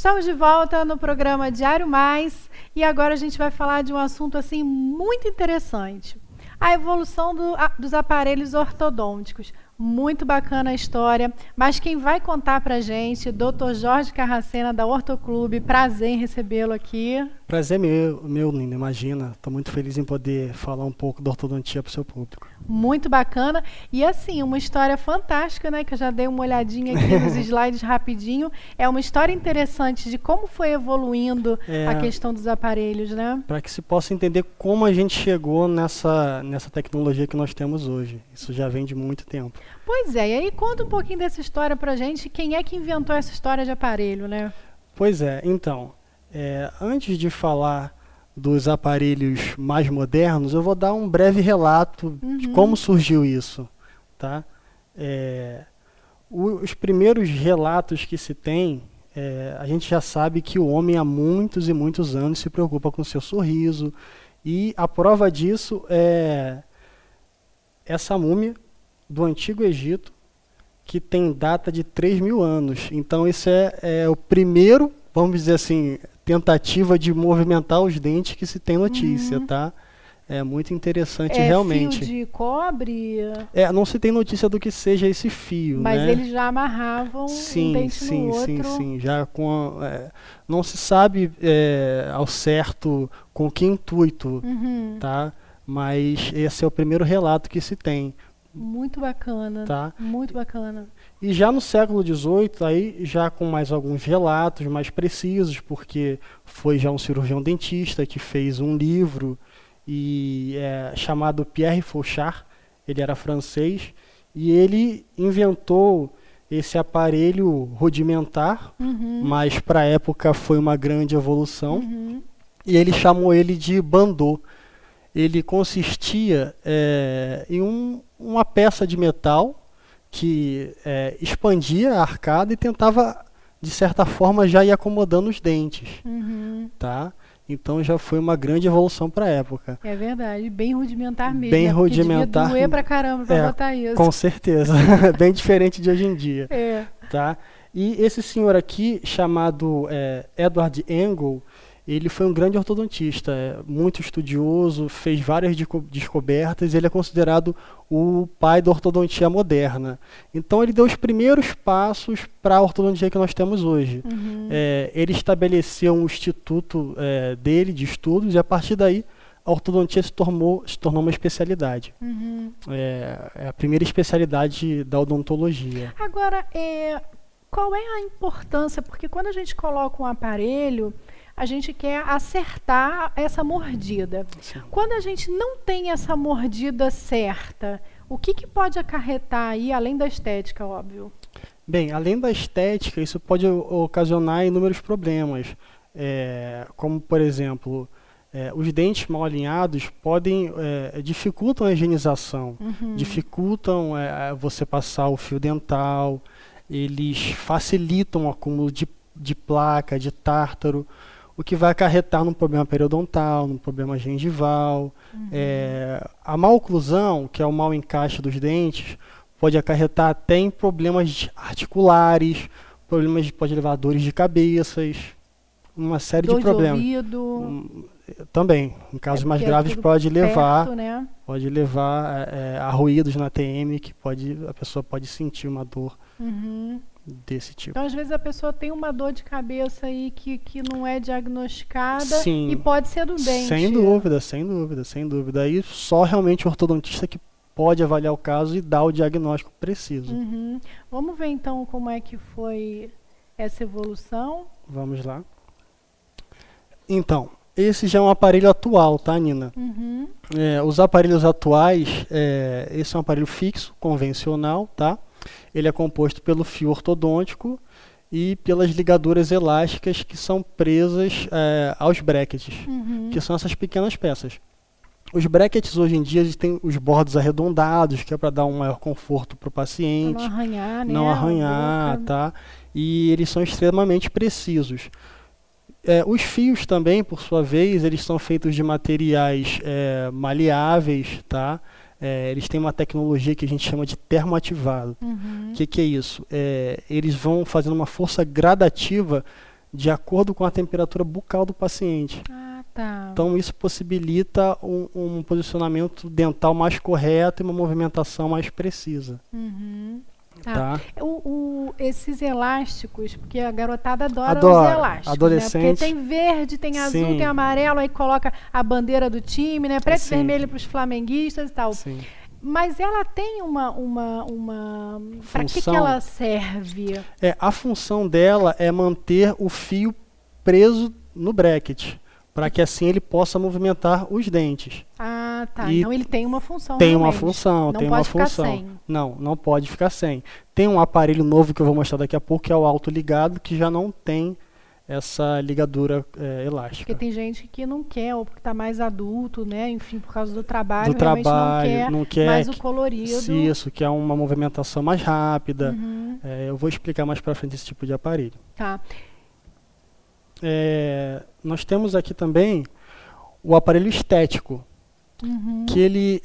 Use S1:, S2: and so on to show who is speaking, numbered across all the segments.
S1: Estamos de volta no programa Diário Mais e agora a gente vai falar de um assunto assim muito interessante. A evolução dos aparelhos ortodônticos. Muito bacana a história, mas quem vai contar pra gente, Dr. Jorge Carracena, da Ortoclube. Prazer em recebê-lo aqui.
S2: Prazer meu, Nina, imagina. Estou muito feliz em poder falar um pouco da ortodontia para o seu público.
S1: Muito bacana. E assim, uma história fantástica, né? Que eu já dei uma olhadinha aqui nos slides rapidinho. É uma história interessante de como foi evoluindo a questão dos aparelhos, né?
S2: Para que se possa entender como a gente chegou nessa tecnologia que nós temos hoje. Isso já vem de muito tempo.
S1: Pois é, e aí conta um pouquinho dessa história pra gente. Quem é que inventou essa história de aparelho, né?
S2: Pois é, então, antes de falar dos aparelhos mais modernos, eu vou dar um breve relato de como surgiu isso, tá? Os primeiros relatos que se tem, a gente já sabe que o homem há muitos e muitos anos se preocupa com o seu sorriso, e a prova disso é essa múmia do Antigo Egito, que tem data de 3.000 anos. Então isso é o primeiro, vamos dizer assim, tentativa de movimentar os dentes que se tem notícia, tá? É muito interessante realmente.
S1: Fio de cobre?
S2: Não se tem notícia do que seja esse fio,
S1: mas
S2: né?
S1: eles já amarravam um dente no outro.
S2: Sim. Já não se sabe ao certo com que intuito, tá? Mas esse é o primeiro relato que se tem.
S1: Muito bacana,
S2: tá?
S1: Muito bacana.
S2: E já no século XVIII, aí já com mais alguns relatos mais precisos, porque foi já um cirurgião dentista que fez um livro chamado Pierre Fauchard, ele era francês, e ele inventou esse aparelho rudimentar, mas para a época foi uma grande evolução, e ele chamou ele de bandô. Ele consistia em uma peça de metal que expandia a arcada e tentava, de certa forma, já ir acomodando os dentes. Tá? Então já foi uma grande evolução para a época.
S1: É verdade, bem rudimentar mesmo.
S2: Bem rudimentar.
S1: Devia doer pra caramba para botar isso.
S2: Com certeza, bem diferente de hoje em dia. Tá? E esse senhor aqui, chamado Edward Engel, ele foi um grande ortodontista, muito estudioso, fez várias descobertas, ele é considerado o pai da ortodontia moderna. Então ele deu os primeiros passos para a ortodontia que nós temos hoje. Ele estabeleceu um instituto dele de estudos e a partir daí a ortodontia se tornou uma especialidade. É a primeira especialidade da odontologia.
S1: Agora, qual é a importância? Porque quando a gente coloca um aparelho, a gente quer acertar essa mordida.
S2: Sim.
S1: Quando a gente não tem essa mordida certa, o que pode acarretar aí, além da estética, óbvio?
S2: Bem, além da estética, isso pode ocasionar inúmeros problemas. Como, por exemplo, os dentes mal alinhados dificultam a higienização, dificultam você passar o fio dental, eles facilitam o acúmulo de placa, de tártaro, o que vai acarretar num problema periodontal, num problema gengival. A má oclusão, que é o mau encaixe dos dentes, pode acarretar até em problemas articulares, pode levar a dores de cabeças, uma série de problemas.
S1: De ouvido.
S2: Também, em casos mais graves, pode levar,
S1: perto, né?
S2: pode levar a ruídos na TM, que a pessoa pode sentir uma dor desse tipo.
S1: Então, às vezes, a pessoa tem uma dor de cabeça aí que não é diagnosticada.
S2: Sim,
S1: e pode ser do dente.
S2: Sem dúvida. Aí só realmente o ortodontista que pode avaliar o caso e dar o diagnóstico preciso.
S1: Vamos ver, então, como é que foi essa evolução?
S2: Vamos lá. Então, esse já é um aparelho atual, tá, Nina? Os aparelhos atuais, esse é um aparelho fixo, convencional, tá? Ele é composto pelo fio ortodôntico e pelas ligaduras elásticas que são presas aos brackets, que são essas pequenas peças. Os brackets hoje em dia eles têm os bordos arredondados, que é para dar um maior conforto para o paciente.
S1: Não arranhar, né?
S2: Não arranhar, tá? E eles são extremamente precisos. Os fios também, por sua vez, eles são feitos de materiais maleáveis, tá? Eles têm uma tecnologia que a gente chama de termoativado. O que é isso? Eles vão fazendo uma força gradativa de acordo com a temperatura bucal do paciente.
S1: Ah, tá.
S2: Então isso possibilita um posicionamento dental mais correto e uma movimentação mais precisa.
S1: Uhum.
S2: Tá?
S1: Esses elásticos, porque a garotada adora
S2: Adora,
S1: os elásticos,
S2: adolescente.
S1: né? Porque tem verde, tem azul,
S2: Sim.
S1: tem amarelo, aí coloca a bandeira do time, né? Preto e
S2: Sim.
S1: vermelho para os flamenguistas e tal.
S2: Sim.
S1: Mas ela tem uma para que
S2: Função.
S1: ela serve?
S2: A função dela é manter o fio preso no bracket, para que assim ele possa movimentar os dentes.
S1: Ah, tá.
S2: E
S1: então ele tem uma função.
S2: Tem uma
S1: realmente.
S2: função,
S1: Não
S2: tem
S1: pode
S2: uma
S1: ficar
S2: função.
S1: sem.
S2: Não pode ficar sem. Tem um aparelho novo que eu vou mostrar daqui a pouco, que é o autoligado, que já não tem essa ligadura elástica.
S1: Porque tem gente que não quer, ou porque está mais adulto, né? Enfim, por causa do trabalho,
S2: Do
S1: realmente
S2: trabalho,
S1: não
S2: não
S1: quer
S2: quer
S1: mais o colorido.
S2: Isso, que é uma movimentação mais rápida.
S1: Uhum.
S2: Eu vou explicar mais para frente esse tipo de aparelho.
S1: Tá.
S2: Nós temos aqui também o aparelho estético,
S1: Uhum.
S2: que ele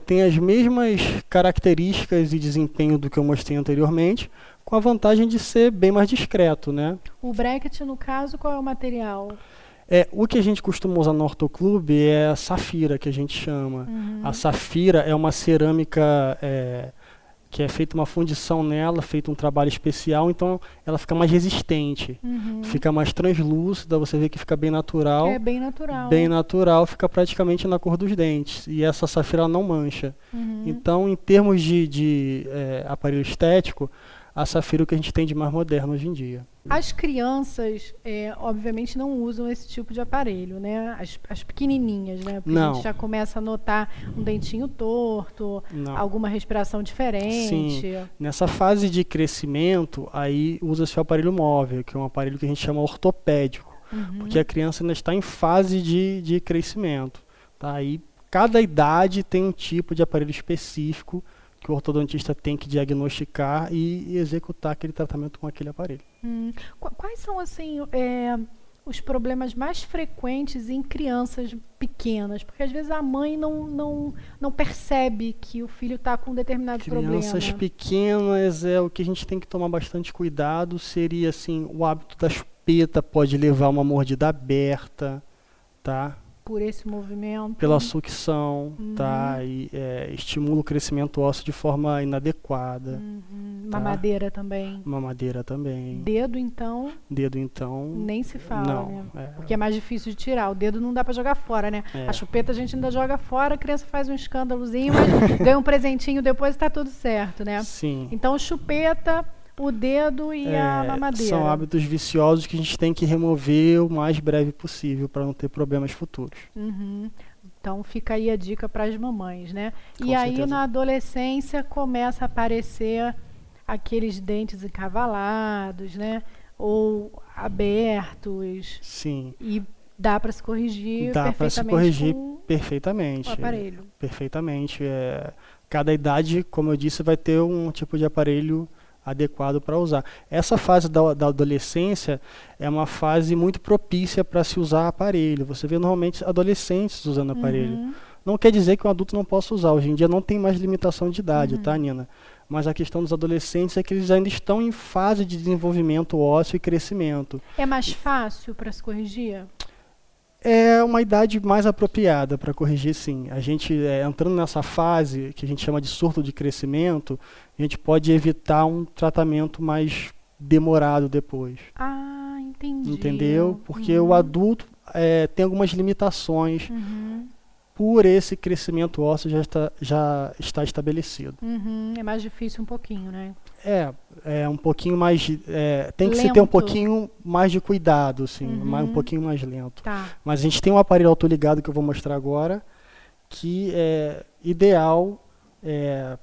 S2: tem as mesmas características e desempenho do que eu mostrei anteriormente, com a vantagem de ser bem mais discreto, né?
S1: O bracket, no caso, qual é o material?
S2: O que a gente costuma usar no Ortoclube é a safira, que a gente chama.
S1: Uhum.
S2: A safira é uma cerâmica que é feita uma fundição nela, feito um trabalho especial, então ela fica mais resistente, fica mais translúcida, você vê que fica bem natural.
S1: É bem natural.
S2: Bem natural, fica praticamente na cor dos dentes. E essa safira ela não mancha. Então, em termos de aparelho estético, a safira é o que a gente tem de mais moderno hoje em dia.
S1: As crianças, obviamente, não usam esse tipo de aparelho, né? As pequenininhas, né? Porque
S2: Não.
S1: a gente já começa a notar um dentinho torto,
S2: Não.
S1: alguma respiração diferente.
S2: Sim. Nessa fase de crescimento, aí usa-se o aparelho móvel, que é um aparelho que a gente chama ortopédico, porque a criança ainda está em fase de crescimento. Tá? Aí, cada idade tem um tipo de aparelho específico que o ortodontista tem que diagnosticar e executar aquele tratamento com aquele aparelho.
S1: Quais são, assim, os problemas mais frequentes em crianças pequenas? Porque às vezes a mãe não percebe que o filho está com um determinado problema.
S2: Crianças pequenas, o que a gente tem que tomar bastante cuidado seria assim, o hábito da chupeta pode levar a uma mordida aberta, tá?
S1: Por esse movimento.
S2: Pela sucção, tá? E estimula o crescimento ósseo de forma inadequada. Tá?
S1: Mamadeira também.
S2: Mamadeira também.
S1: Dedo, então.
S2: Dedo, então.
S1: Nem se fala,
S2: não,
S1: né? Porque é mais difícil de tirar. O dedo não dá para jogar fora, né? A chupeta a gente ainda joga fora, a criança faz um escândalozinho, mas ganha um presentinho depois e tá tudo certo, né?
S2: Sim.
S1: Então, chupeta, o dedo e a mamadeira.
S2: São hábitos viciosos que a gente tem que remover o mais breve possível para não ter problemas futuros.
S1: Então fica aí a dica para as mamães, né?
S2: Com
S1: e aí
S2: certeza.
S1: na adolescência começa a aparecer aqueles dentes encavalados, né? Ou abertos.
S2: Sim.
S1: E dá para se corrigir
S2: Dá para se corrigir perfeitamente.
S1: O aparelho.
S2: Perfeitamente. Cada idade, como eu disse, vai ter um tipo de aparelho adequado para usar. Essa fase da adolescência é uma fase muito propícia para se usar aparelho. Você vê normalmente adolescentes usando aparelho. Não quer dizer que um adulto não possa usar. Hoje em dia não tem mais limitação de idade, tá, Nina? Mas a questão dos adolescentes é que eles ainda estão em fase de desenvolvimento ósseo e crescimento.
S1: É mais fácil para se corrigir?
S2: É uma idade mais apropriada para corrigir, sim. A gente, entrando nessa fase, que a gente chama de surto de crescimento, a gente pode evitar um tratamento mais demorado depois.
S1: Ah, entendi.
S2: Entendeu? Porque o adulto tem algumas limitações. Por esse crescimento ósseo já está estabelecido.
S1: É mais difícil um pouquinho, né?
S2: É um pouquinho mais... tem que se ter um pouquinho mais de cuidado, assim, um pouquinho mais lento.
S1: Tá.
S2: Mas a gente tem um aparelho autoligado que eu vou mostrar agora, que é ideal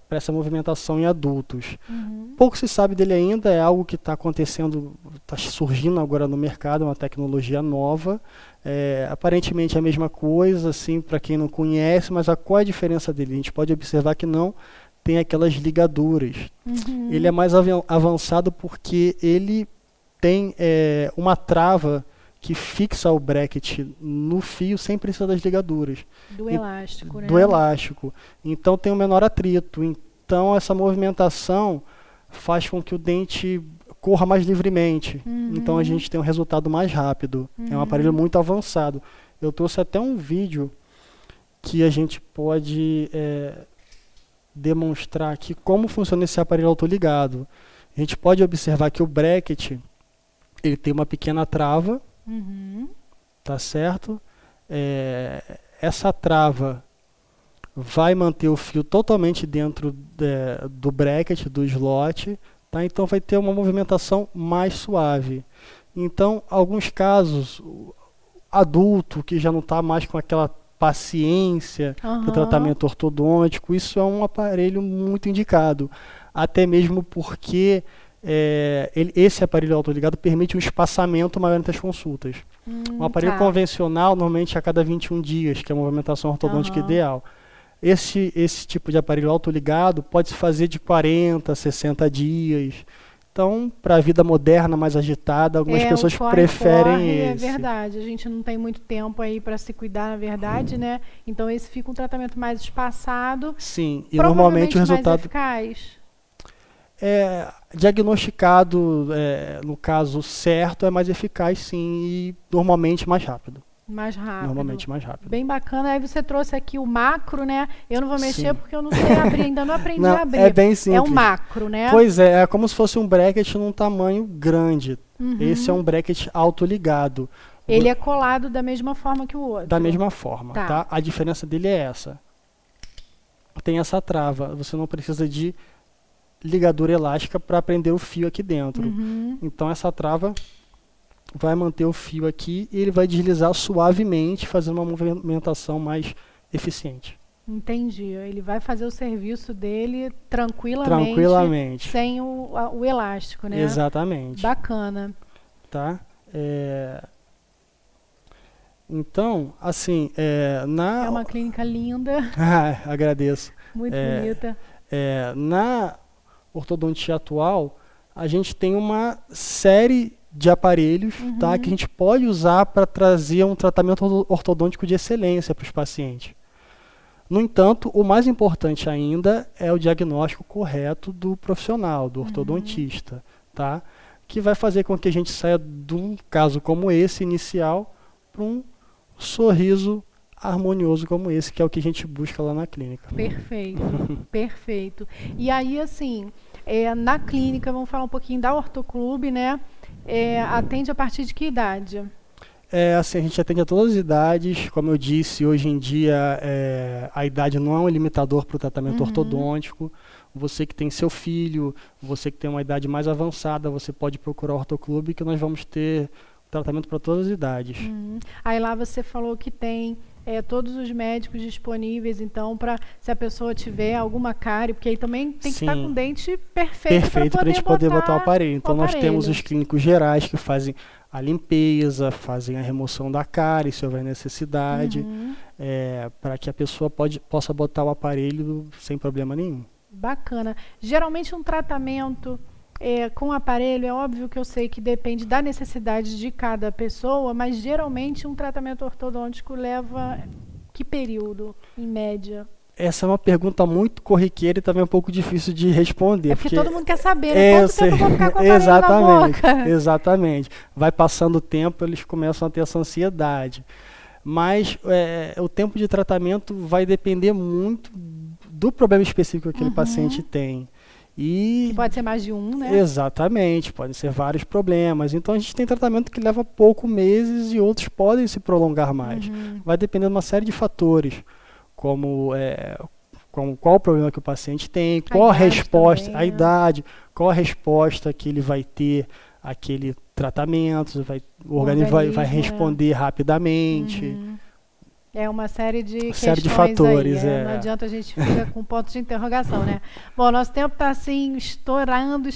S2: para essa movimentação em adultos. Pouco se sabe dele ainda, é algo que está acontecendo, está surgindo agora no mercado, uma tecnologia nova. Aparentemente é a mesma coisa, assim, para quem não conhece, mas qual é a diferença dele? A gente pode observar que não tem aquelas ligaduras. Ele é mais avançado porque ele tem uma trava que fixa o bracket no fio sem precisar das ligaduras.
S1: Do elástico, né?
S2: Do elástico. Então tem um menor atrito. Então essa movimentação faz com que o dente corra mais livremente. então a gente tem um resultado mais rápido. É um aparelho muito avançado. Eu trouxe até um vídeo que a gente pode demonstrar aqui como funciona esse aparelho autoligado. A gente pode observar que o bracket ele tem uma pequena trava, tá certo? Essa trava vai manter o fio totalmente dentro do bracket, do slot, tá? Então vai ter uma movimentação mais suave. Então, alguns casos, adulto que já não está mais com aquela paciência do tratamento ortodôntico, isso é um aparelho muito indicado. Até mesmo porque esse aparelho autoligado permite um espaçamento maior entre as consultas. Um aparelho convencional, normalmente a cada 21 dias, que é a movimentação ortodôntica ideal. Esse tipo de aparelho autoligado pode se fazer de 40 a 60 dias. Então, para a vida moderna, mais agitada, algumas pessoas preferem esse.
S1: É verdade, a gente não tem muito tempo aí para se cuidar, na verdade, né? Então, esse fica um tratamento mais espaçado.
S2: Sim, e normalmente o resultado...
S1: mais eficaz.
S2: Diagnosticado, no caso certo, é mais eficaz, sim, e normalmente mais rápido.
S1: Mais rápido.
S2: Normalmente mais rápido.
S1: Bem bacana. Aí você trouxe aqui o macro, né? Eu não vou mexer porque eu não sei abrir, ainda não aprendi a abrir.
S2: É bem simples.
S1: É um macro, né?
S2: Pois é como se fosse um bracket num tamanho grande. Esse é um bracket autoligado.
S1: Ele é colado da mesma forma que o outro.
S2: Da mesma forma, tá? A diferença dele é essa. Tem essa trava. Você não precisa de ligadura elástica para prender o fio aqui dentro. Então essa trava vai manter o fio aqui e ele vai deslizar suavemente, fazendo uma movimentação mais eficiente.
S1: Entendi. Ele vai fazer o serviço dele tranquilamente. Sem o elástico, né?
S2: Exatamente.
S1: Bacana.
S2: Tá? Então, assim,
S1: É uma clínica linda.
S2: Agradeço.
S1: Muito bonita.
S2: Na ortodontia atual, a gente tem uma série de aparelhos, tá, que a gente pode usar para trazer um tratamento ortodôntico de excelência para os pacientes. No entanto, o mais importante ainda é o diagnóstico correto do profissional, do ortodontista, tá, que vai fazer com que a gente saia de um caso como esse inicial para um sorriso harmonioso como esse, que é o que a gente busca lá na clínica.
S1: Perfeito, perfeito. E aí, assim, na clínica, vamos falar um pouquinho da Ortoclube, né? Atende a partir de que idade?
S2: Assim, a gente atende a todas as idades. Como eu disse, hoje em dia a idade não é um limitador para o tratamento ortodôntico. Você que tem seu filho, você que tem uma idade mais avançada, você pode procurar o Ortoclube, que nós vamos ter tratamento para todas as idades.
S1: Aí lá você falou que tem todos os médicos disponíveis, então, para se a pessoa tiver alguma cárie, porque aí também tem que estar com o dente perfeito
S2: para a gente poder botar o aparelho. Então, nós temos os clínicos gerais que fazem a limpeza, fazem a remoção da cárie, se houver necessidade, para que a pessoa possa botar o aparelho sem problema nenhum.
S1: Bacana. Geralmente um tratamento com o aparelho, é óbvio que eu sei que depende da necessidade de cada pessoa, mas geralmente um tratamento ortodôntico leva que período, em média?
S2: Essa é uma pergunta muito corriqueira e também um pouco difícil de responder.
S1: Porque todo mundo quer saber, né? Quanto tempo eu vou ficar com o aparelho na boca?
S2: Exatamente. Vai passando o tempo, eles começam a ter essa ansiedade. Mas o tempo de tratamento vai depender muito do problema específico que aquele paciente tem. Que
S1: pode ser mais de um, né?
S2: Exatamente, podem ser vários problemas. Então a gente tem tratamento que leva poucos meses e outros podem se prolongar mais. Vai depender de uma série de fatores, como qual o problema que o paciente tem, qual a resposta, também, a idade, qual a resposta que ele vai ter àquele tratamento, o organismo vai responder rapidamente.
S1: É uma série de questões
S2: de fatores,
S1: aí, não adianta a gente ficar com pontos de interrogação, né? Bom, nosso tempo está assim, estourando,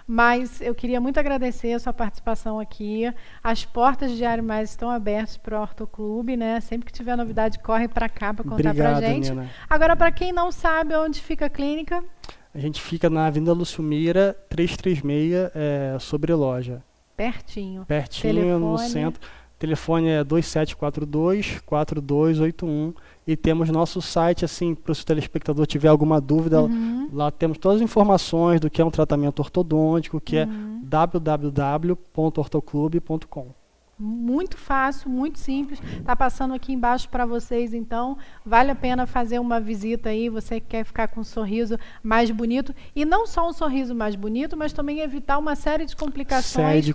S1: mas eu queria muito agradecer a sua participação aqui. As portas de Diário Mais estão abertas para o Ortoclube, né? Sempre que tiver novidade, corre para cá para contar para a gente.
S2: Nina.
S1: Agora, para quem não sabe onde fica a clínica...
S2: A gente fica na Avenida Lúcio Mira, 336, sobre loja.
S1: Pertinho.
S2: Telefone. No centro. O telefone é 2742-4281 e temos nosso site, assim, para o telespectador tiver alguma dúvida, lá temos todas as informações do que é um tratamento ortodôntico, o que é www.ortoclube.com.
S1: Muito fácil, muito simples. Está passando aqui embaixo para vocês, então vale a pena fazer uma visita aí, você que quer ficar com um sorriso mais bonito. E não só um sorriso mais bonito, mas também evitar uma série de complicações,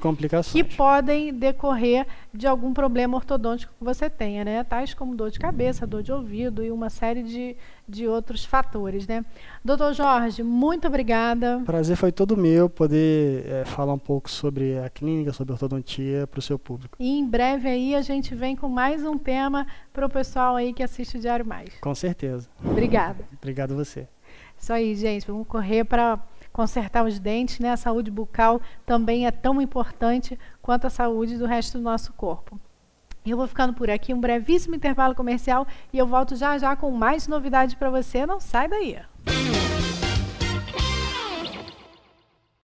S1: que podem decorrer de algum problema ortodôntico que você tenha, né? Tais como dor de cabeça, dor de ouvido e uma série de outros fatores, né? Doutor Jorge, muito obrigada.
S2: O prazer foi todo meu poder falar um pouco sobre a clínica, sobre a ortodontia para o seu público.
S1: E em breve aí a gente vem com mais um tema para o pessoal aí que assiste o Diário Mais.
S2: Com certeza.
S1: Obrigada.
S2: Obrigado a você.
S1: Isso aí, gente. Vamos correr para consertar os dentes, né? A saúde bucal também é tão importante quanto a saúde do resto do nosso corpo. Eu vou ficando por aqui, um brevíssimo intervalo comercial e eu volto já já com mais novidades para você. Não sai daí.